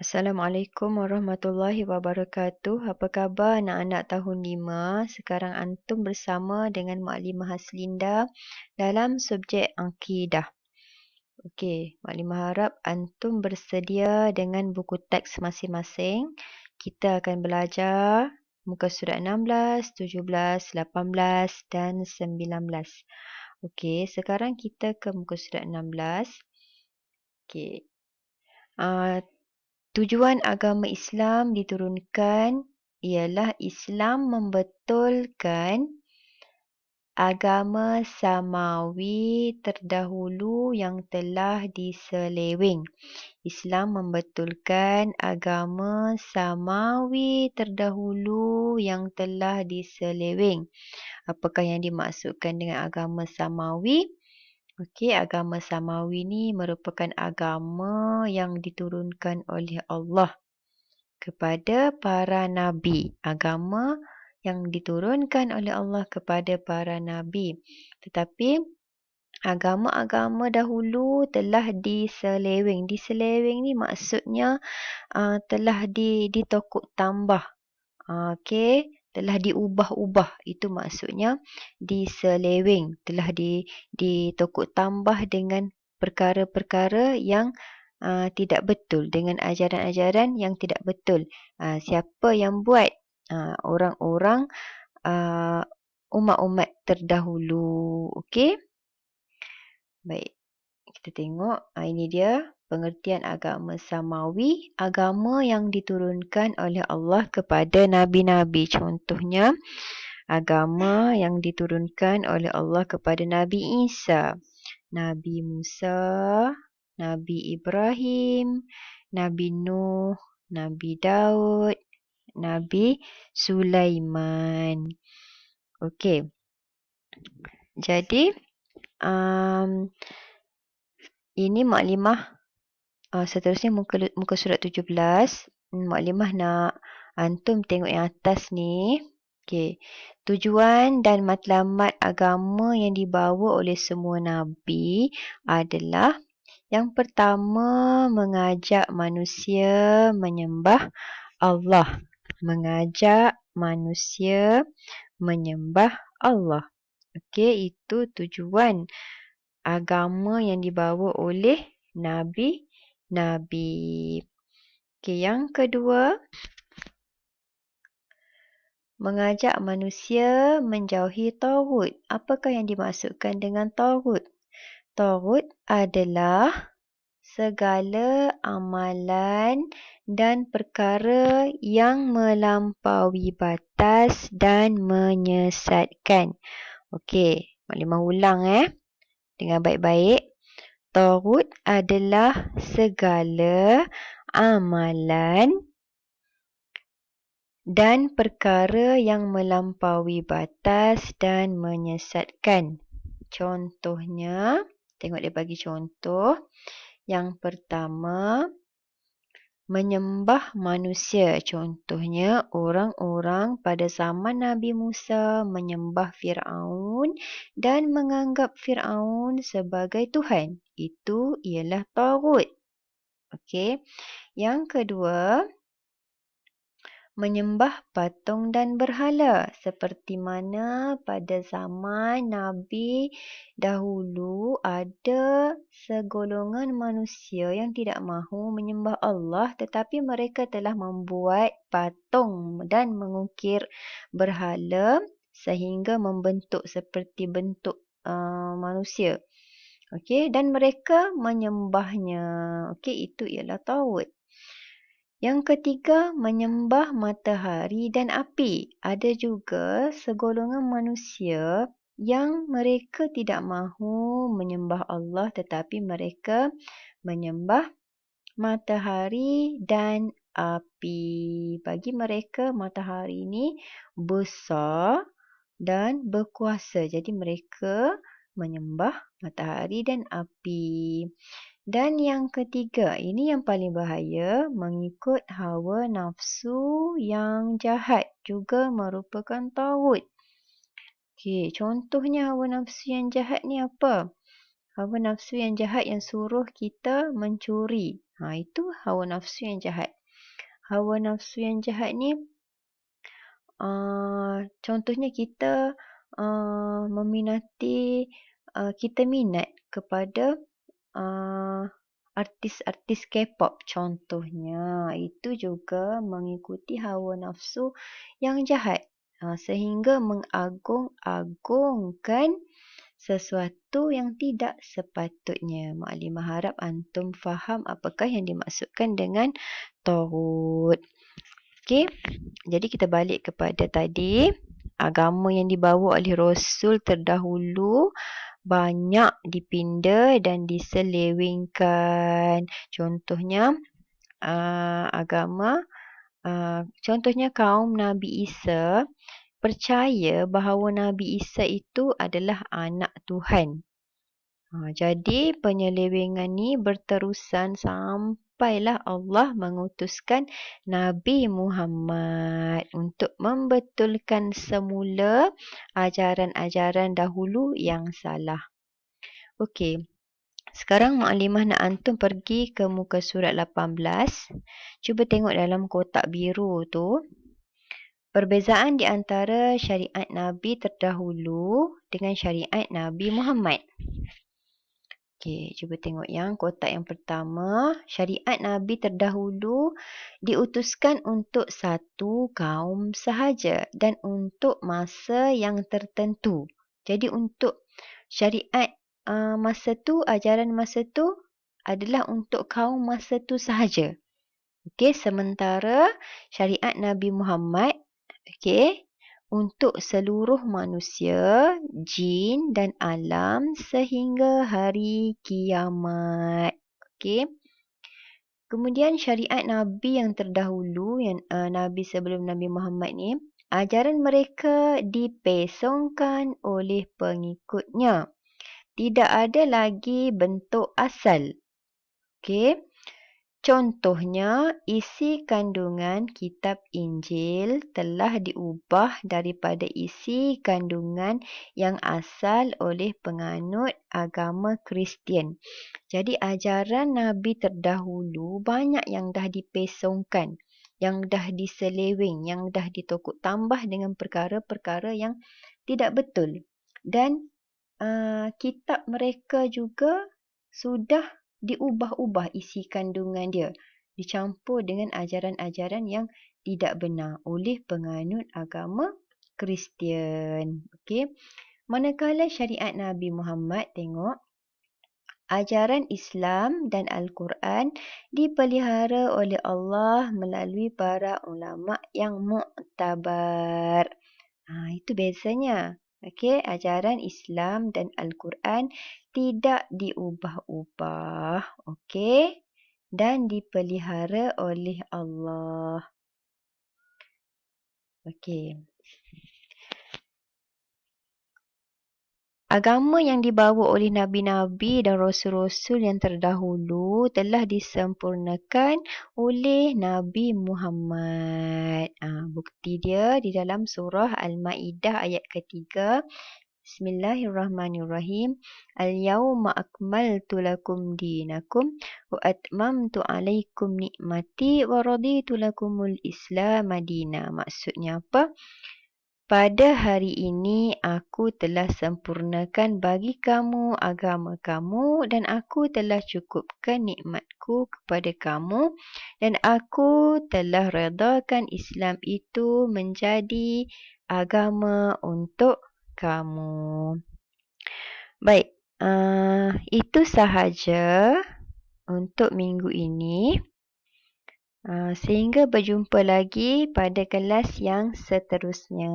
Assalamualaikum warahmatullahi wabarakatuh. Apa khabar anak-anak tahun 5? Sekarang antum bersama dengan Maklimah Haslinda dalam subjek Akidah. Okey, Maklimah harap antum bersedia dengan buku teks masing-masing. Kita akan belajar muka surat 16, 17, 18 dan 19. Okey, sekarang kita ke muka surat 16. Okey. Tujuan agama Islam diturunkan ialah Islam membetulkan agama samawi terdahulu yang telah diseleweng. Islam membetulkan agama samawi terdahulu yang telah diseleweng. Apakah yang dimaksudkan dengan agama samawi? Okey, agama samawi ni merupakan agama yang diturunkan oleh Allah kepada para nabi. Agama yang diturunkan oleh Allah kepada para nabi. Tetapi agama-agama dahulu telah diseleweng. Diseleweng ni maksudnya telah ditokok tambah. Okey, telah diubah-ubah. Itu maksudnya diseleweng. Telah ditokok tambah dengan perkara-perkara yang tidak betul. Dengan ajaran-ajaran yang tidak betul. Siapa yang buat? Orang-orang umat-umat terdahulu. Okey? Baik. Kita tengok. Ini dia pengertian agama samawi. Agama yang diturunkan oleh Allah kepada nabi-nabi. Contohnya, agama yang diturunkan oleh Allah kepada Nabi Isa, Nabi Musa, Nabi Ibrahim, Nabi Nuh, Nabi Daud, Nabi Sulaiman. Okey. Jadi, ini maklimah seterusnya muka surat 17. Maklimah nak antum tengok yang atas ni. Okey. Tujuan dan matlamat agama yang dibawa oleh semua nabi adalah yang pertama, mengajak manusia menyembah Allah. Mengajak manusia menyembah Allah. Okey, itu tujuan agama yang dibawa oleh nabi-nabi. Okey, yang kedua, mengajak manusia menjauhi taghut. Apakah yang dimaksudkan dengan taghut? Taghut adalah segala amalan dan perkara yang melampaui batas dan menyesatkan. Okey, maklimah ulang dengan baik-baik. Taghut adalah segala amalan dan perkara yang melampaui batas dan menyesatkan. Contohnya, tengok dia bagi contoh. Yang pertama, menyembah manusia. Contohnya, orang-orang pada zaman Nabi Musa menyembah Firaun dan menganggap Firaun sebagai Tuhan. Itu ialah taghut. Okey. Yang kedua, menyembah patung dan berhala. Seperti mana pada zaman Nabi dahulu ada segolongan manusia yang tidak mahu menyembah Allah, tetapi mereka telah membuat patung dan mengukir berhala sehingga membentuk seperti bentuk manusia. Okey, dan mereka menyembahnya. Okey, itu ialah taghut. Yang ketiga, menyembah matahari dan api. Ada juga segolongan manusia yang mereka tidak mahu menyembah Allah, tetapi mereka menyembah matahari dan api. Bagi mereka, matahari ini besar dan berkuasa. Jadi mereka menyembah matahari dan api. Dan yang ketiga, ini yang paling bahaya, mengikut hawa nafsu yang jahat juga merupakan taghut. Okey, contohnya hawa nafsu yang jahat ni apa? Hawa nafsu yang jahat yang suruh kita mencuri. Itu hawa nafsu yang jahat. Hawa nafsu yang jahat ni contohnya kita kita minat kepada artis-artis K-pop contohnya. Itu juga mengikuti hawa nafsu yang jahat. Sehingga mengagung-agungkan sesuatu yang tidak sepatutnya. Maklimah harap antum faham apakah yang dimaksudkan dengan taghut. Okey, jadi kita balik kepada tadi. Agama yang dibawa oleh Rasul terdahulu banyak dipinda dan diselewengkan. Contohnya contohnya kaum Nabi Isa percaya bahawa Nabi Isa itu adalah anak Tuhan. Jadi penyelewengan ni berterusan sampailah Allah mengutuskan Nabi Muhammad untuk membetulkan semula ajaran-ajaran dahulu yang salah. Okey. Sekarang Mukadimah nak antum pergi ke muka surat 18. Cuba tengok dalam kotak biru tu. Perbezaan di antara syariat Nabi terdahulu dengan syariat Nabi Muhammad. Okey, cuba tengok yang kotak yang pertama. Syariat Nabi terdahulu diutuskan untuk satu kaum sahaja dan untuk masa yang tertentu. Jadi untuk syariat masa tu, ajaran masa tu adalah untuk kaum masa tu sahaja. Okey, sementara syariat Nabi Muhammad untuk seluruh manusia, jin dan alam sehingga hari kiamat. Okey. Kemudian syariat Nabi yang terdahulu, yang Nabi sebelum Nabi Muhammad ni, ajaran mereka dipesongkan oleh pengikutnya. Tidak ada lagi bentuk asal. Okey. Contohnya, isi kandungan kitab Injil telah diubah daripada isi kandungan yang asal oleh penganut agama Kristian. Jadi ajaran Nabi terdahulu banyak yang dah dipesongkan, yang dah diseleweng, yang dah ditokok tambah dengan perkara-perkara yang tidak betul. Dan kitab mereka juga sudah diubah-ubah isi kandungan dia, dicampur dengan ajaran-ajaran yang tidak benar oleh penganut agama Kristian. Okey. Manakala syariat Nabi Muhammad, tengok, ajaran Islam dan Al-Quran dipelihara oleh Allah melalui para ulama yang muktabar. Itu bezanya. Okey, ajaran Islam dan Al-Quran tidak diubah-ubah. Okey, dan dipelihara oleh Allah. Okey. Agama yang dibawa oleh Nabi-Nabi dan Rasul-Rasul yang terdahulu telah disempurnakan oleh Nabi Muhammad. Bukti dia di dalam surah Al-Ma'idah ayat ketiga. Bismillahirrahmanirrahim. Al-yawma akmaltu lakum dinakum wa atmamtu alaikum ni'mati wa raditu lakumul Islam madina. Maksudnya apa? Pada hari ini aku telah sempurnakan bagi kamu agama kamu dan aku telah cukupkan nikmatku kepada kamu dan aku telah redakan Islam itu menjadi agama untuk kamu. Baik, itu sahaja untuk minggu ini. Sehingga berjumpa lagi pada kelas yang seterusnya.